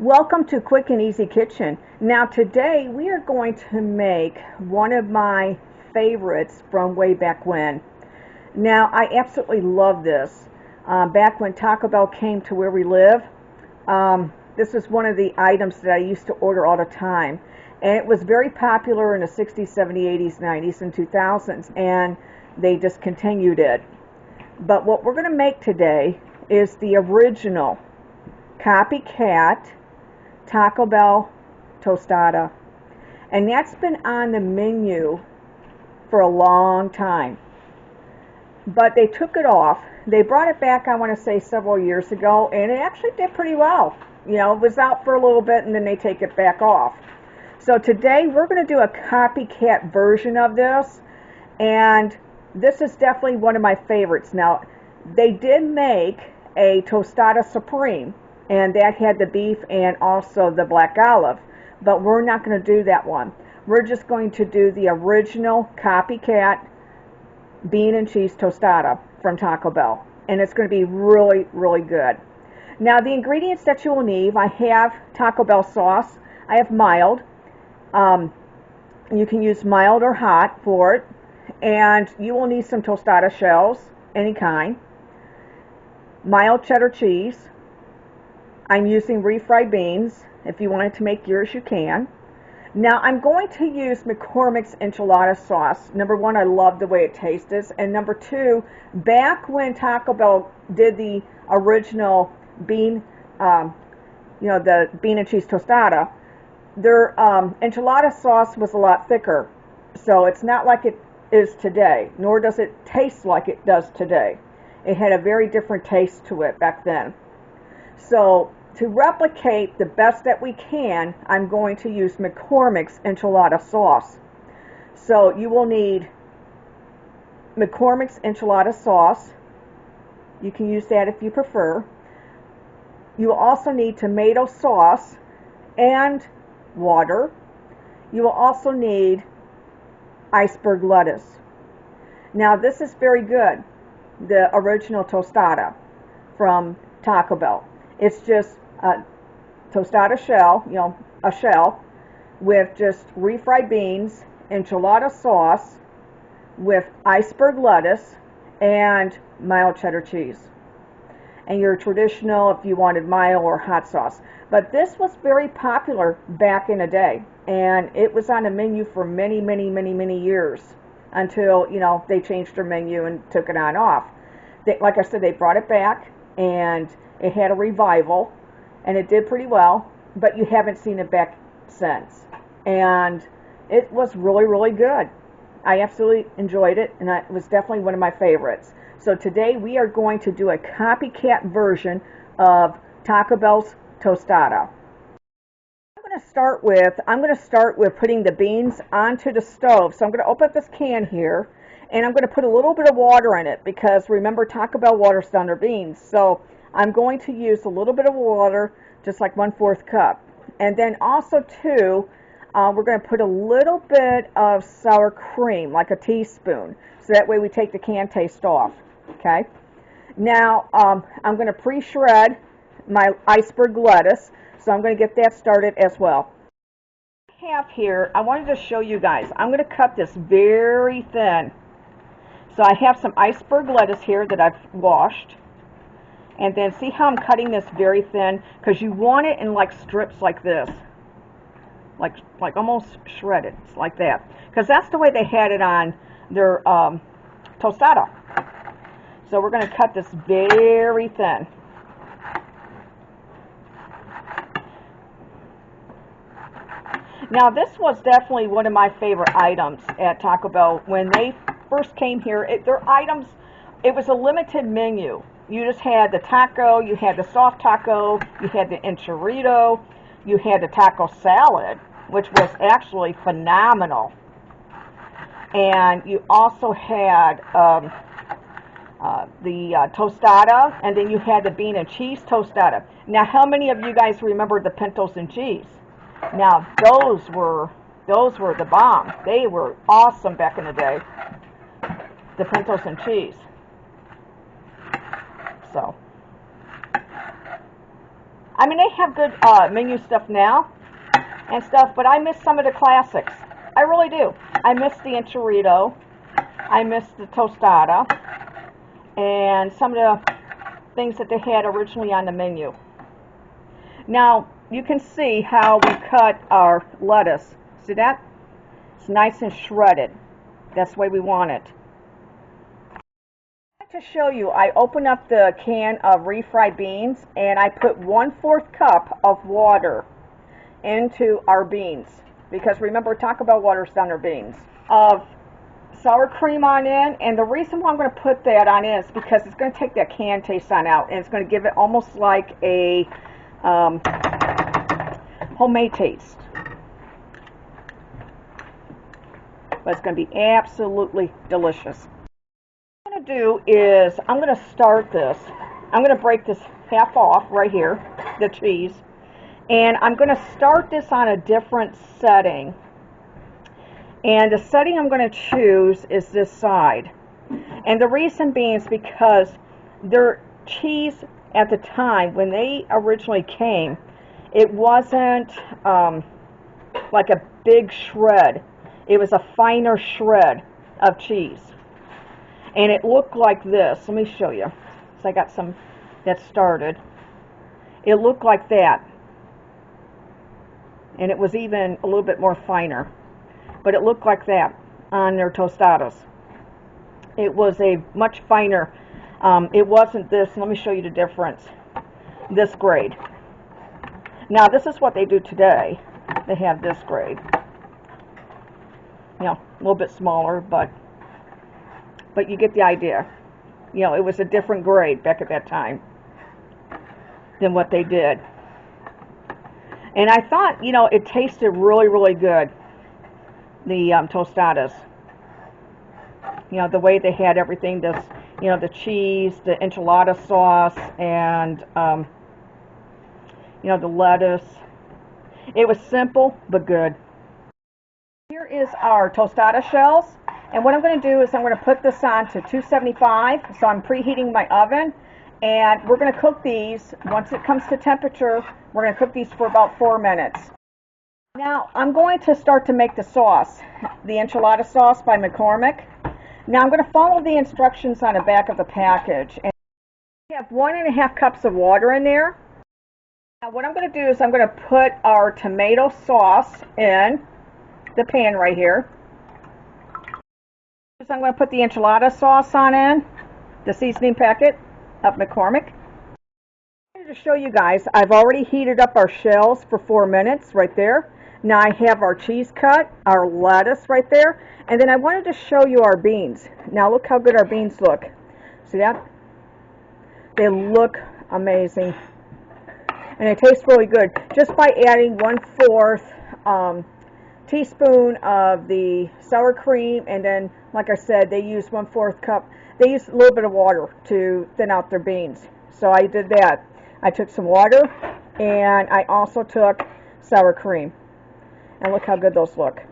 Welcome to Quick and Easy Kitchen. Now today we are going to make one of my favorites from way back when. Now I absolutely love this. Back when Taco Bell came to where we live, this was one of the items that I used to order all the time. And it was very popular in the 60s, 70s, 80s, 90s, and 2000s, and they discontinued it. But what we're going to make today is the original copycat Taco Bell tostada, and that's been on the menu for a long time, but they took it off. They brought it back, I want to say, several years ago, and it actually did pretty well. You know, it was out for a little bit and then they take it back off. So today we're going to do a copycat version of this, and this is definitely one of my favorites. Now, they did make a tostada supreme, and that had the beef and also the black olive, but we're not going to do that one. We're just going to do the original copycat bean and cheese tostada from Taco Bell, and it's going to be really, really good. Now, the ingredients that you will need: I have Taco Bell sauce, I have mild, you can use mild or hot for it, and you will need some tostada shells, any kind, mild cheddar cheese. I'm using refried beans. If you wanted to make yours, you can. Now, I'm going to use McCormick's Enchilada Sauce. Number one, I love the way it tastes. And number two, back when Taco Bell did the original bean, the bean and cheese tostada, their enchilada sauce was a lot thicker. So it's not like it is today, nor does it taste like it does today. It had a very different taste to it back then. So to replicate the best that we can, I'm going to use McCormick's Enchilada Sauce. So you will need McCormick's Enchilada Sauce. You can use that if you prefer. You will also need tomato sauce and water. You will also need Iceberg Lettuce. Now, this is very good, the original tostada from Taco Bell. It's just a tostada shell, a shell with just refried beans, enchilada sauce with iceberg lettuce and mild cheddar cheese. And your traditional, if you wanted mild or hot sauce. But this was very popular back in the day, and it was on the menu for many, many, many, many years until, they changed their menu and took it on off. Like I said, they brought it back, and it had a revival, and it did pretty well, but you haven't seen it back since. And it was really, really good. I absolutely enjoyed it, and it was definitely one of my favorites. So today we are going to do a copycat version of Taco Bell's tostada. I'm going to start with putting the beans onto the stove. So I'm going to open up this can here, and I'm going to put a little bit of water in it, because remember, Taco Bell waters down their beans. So I'm going to use a little bit of water, just like 1/4 cup. And then also too, we're going to put a little bit of sour cream, like a teaspoon, so that way we take the can taste off. Okay. Now, I'm going to pre-shred my iceberg lettuce, so I'm going to get that started as well. I have here, I wanted to show you guys, I'm going to cut this very thin. So I have some iceberg lettuce here that I've washed. And then see how I'm cutting this very thin? Because you want it in like strips like this. Like almost shredded, like that. Because that's the way they had it on their tostada. So we're going to cut this very thin. Now, this was definitely one of my favorite items at Taco Bell. When they first came here, their items, it was a limited menu. You just had the taco, you had the soft taco, you had the enchilada, you had the taco salad, which was actually phenomenal. And you also had the tostada, and then you had the bean and cheese tostada. Now, how many of you guys remember the pintos and cheese? Now, those were the bomb. They were awesome back in the day, the pintos and cheese. So I mean, they have good menu stuff now and stuff, but I miss some of the classics. I really do. I miss the enchilada. I miss the tostada. And some of the things that they had originally on the menu. Now, you can see how we cut our lettuce. See that? It's nice and shredded. That's the way we want it. To show you, I opened up the can of refried beans and I put 1/4 cup of water into our beans, because remember, Taco Bell waters down their beans, of sour cream on in. And the reason why I'm going to put that on in is because it's going to take that can taste on out, and it's going to give it almost like a homemade taste. But it's going to be absolutely delicious. What I'm going to do is I'm going to start this. I'm going to break this half off right here, the cheese, and I'm going to start this on a different setting. And the setting I'm going to choose is this side. And the reason being is because their cheese at the time, when they originally came, it wasn't like a big shred. It was a finer shred of cheese. And it looked like this. Let me show you. So I got some that started. It looked like that. And it was even a little bit more finer. But it looked like that on their tostadas. It was a much finer, it wasn't this, let me show you the difference, this grade. Now this is what they do today. They have this grade. You know, a little bit smaller, but you get the idea. You know, it was a different grade back at that time than what they did. And I thought, you know, it tasted really, really good, the tostadas. You know, the way they had everything, this, you know, the cheese, the enchilada sauce, and, you know, the lettuce. It was simple, but good. Here is our tostada shells. And what I'm going to do is I'm going to put this on to 275. So I'm preheating my oven. And we're going to cook these. Once it comes to temperature, we're going to cook these for about 4 minutes. Now, I'm going to start to make the sauce, the enchilada sauce by McCormick. Now, I'm going to follow the instructions on the back of the package. And we have 1.5 cups of water in there. Now, what I'm going to do is I'm going to put our tomato sauce in the pan right here. So I'm going to put the enchilada sauce on in, the seasoning packet of McCormick. To show you guys, I've already heated up our shells for 4 minutes right there. Now I have our cheese cut, our lettuce right there, and then I wanted to show you our beans. Now look how good our beans look. See that? They look amazing. And it tastes really good. Just by adding 1/4 teaspoon of the sour cream, and then, like I said, they use 1/4 cup. They use a little bit of water to thin out their beans. So I did that. I took some water, and I also took sour cream. And look how good those look.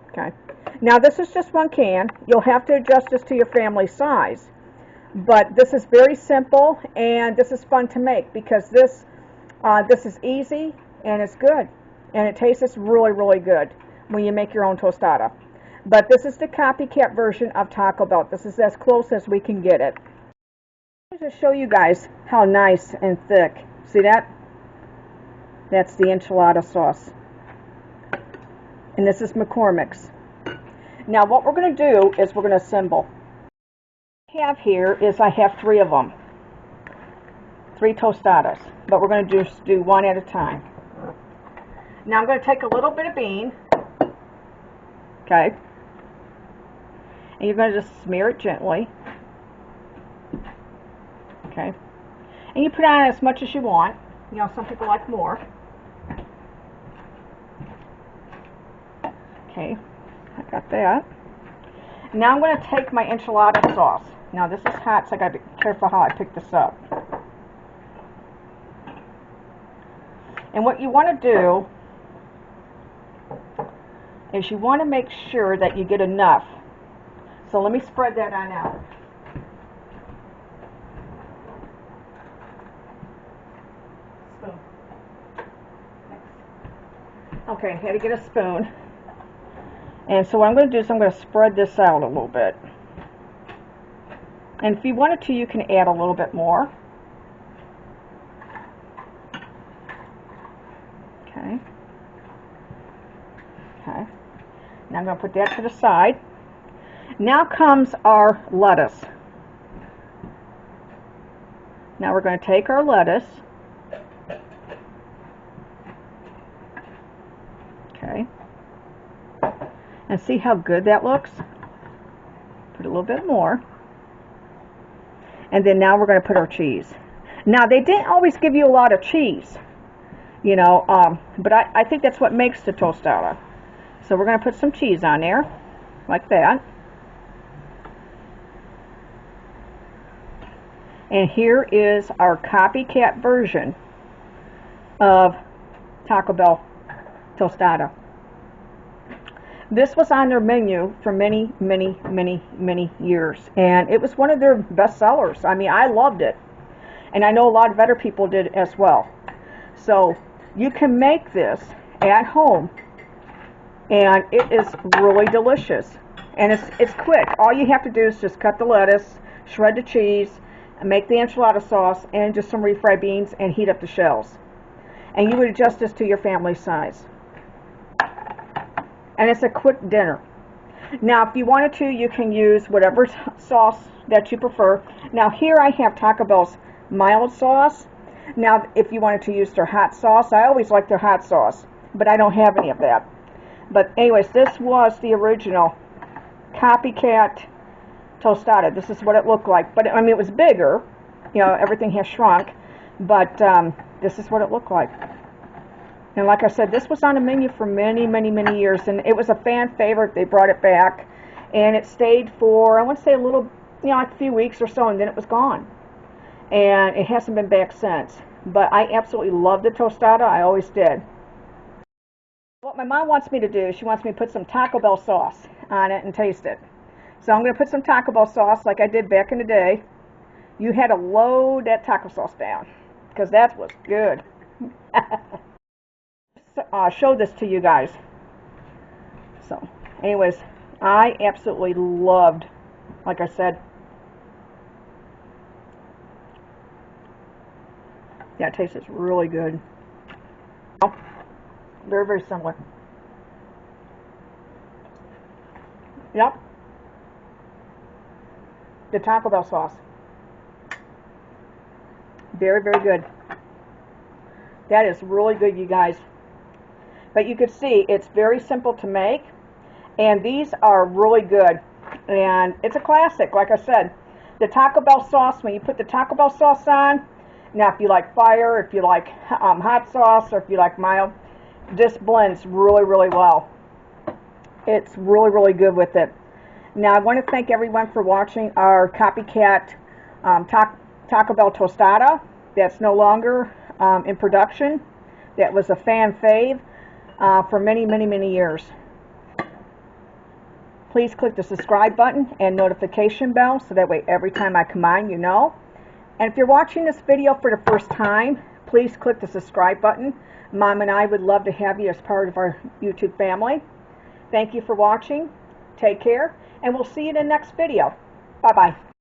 Okay. Now this is just 1 can. You'll have to adjust this to your family size. But this is very simple, and this is fun to make, because this is easy and it's good. And it tastes really, really good when you make your own tostada. But this is the copycat version of Taco Bell. This is as close as we can get it. To show you guys how nice and thick. See that? That's the enchilada sauce. And this is McCormick's. Now what we're going to do is we're going to assemble. What I have here is I have 3 of them. 3 tostadas. But we're going to just do one at a time. Now I'm going to take a little bit of bean. Okay. And you're going to just smear it gently. Okay. And you put on as much as you want. You know, some people like more. Okay, I got that. Now I'm going to take my enchilada sauce. Now this is hot, so I got to be careful how I pick this up. And what you want to do is you want to make sure that you get enough. So let me spread that on out. spoon. Okay, had to get a spoon. And so what I'm going to do is I'm going to spread this out a little bit. And if you wanted to, you can add a little bit more. Okay. Okay. Now I'm going to put that to the side. Now comes our lettuce. Now we're going to take our lettuce. Okay. And see how good that looks? Put a little bit more. And then now we're going to put our cheese. Now they didn't always give you a lot of cheese, you know, but I think that's what makes the tostada. So we're going to put some cheese on there, like that. And here is our copycat version of Taco Bell tostada. This was on their menu for many, many, many, many years, and it was one of their best sellers. I mean, I loved it, and I know a lot of other people did as well. So you can make this at home, and it is really delicious, and it's quick. All you have to do is just cut the lettuce, shred the cheese, and make the enchilada sauce, and just some refried beans, and heat up the shells. And you would adjust this to your family size. And it's a quick dinner. Now, if you wanted to, you can use whatever sauce that you prefer. Now, here I have Taco Bell's mild sauce. Now, if you wanted to use their hot sauce, I always like their hot sauce, but I don't have any of that. But anyways, this was the original copycat tostada. This is what it looked like. But I mean, it was bigger. You know, everything has shrunk. But this is what it looked like. And like I said, this was on the menu for many, many, many years, and it was a fan favorite. They brought it back, and it stayed for, I want to say a little, you know, like a few weeks or so, and then it was gone. And it hasn't been back since. But I absolutely love the tostada. I always did. What my mom wants me to do, she wants me to put some Taco Bell sauce on it and taste it. So I'm going to put some Taco Bell sauce like I did back in the day. You had to load that taco sauce down, because that was good. Show this to you guys. So anyways, I absolutely loved, like I said, yeah, it tastes really good. Very, very similar. Yep. The Taco Bell sauce. Very, very good. That is really good, you guys. But you can see it's very simple to make, and these are really good, and it's a classic. Like I said, the Taco Bell sauce, when you put the Taco Bell sauce on, now if you like fire, if you like hot sauce, or if you like mild, this blends really, really well. It's really, really good with it. Now I want to thank everyone for watching our copycat Taco Bell tostada. That's no longer in production. That was a fan fave for many, many, many years. Please click the subscribe button and notification bell so that way every time I come on, you know. And if you're watching this video for the first time, please click the subscribe button. Mom and I would love to have you as part of our YouTube family. Thank you for watching. Take care, and we'll see you in the next video. Bye-bye.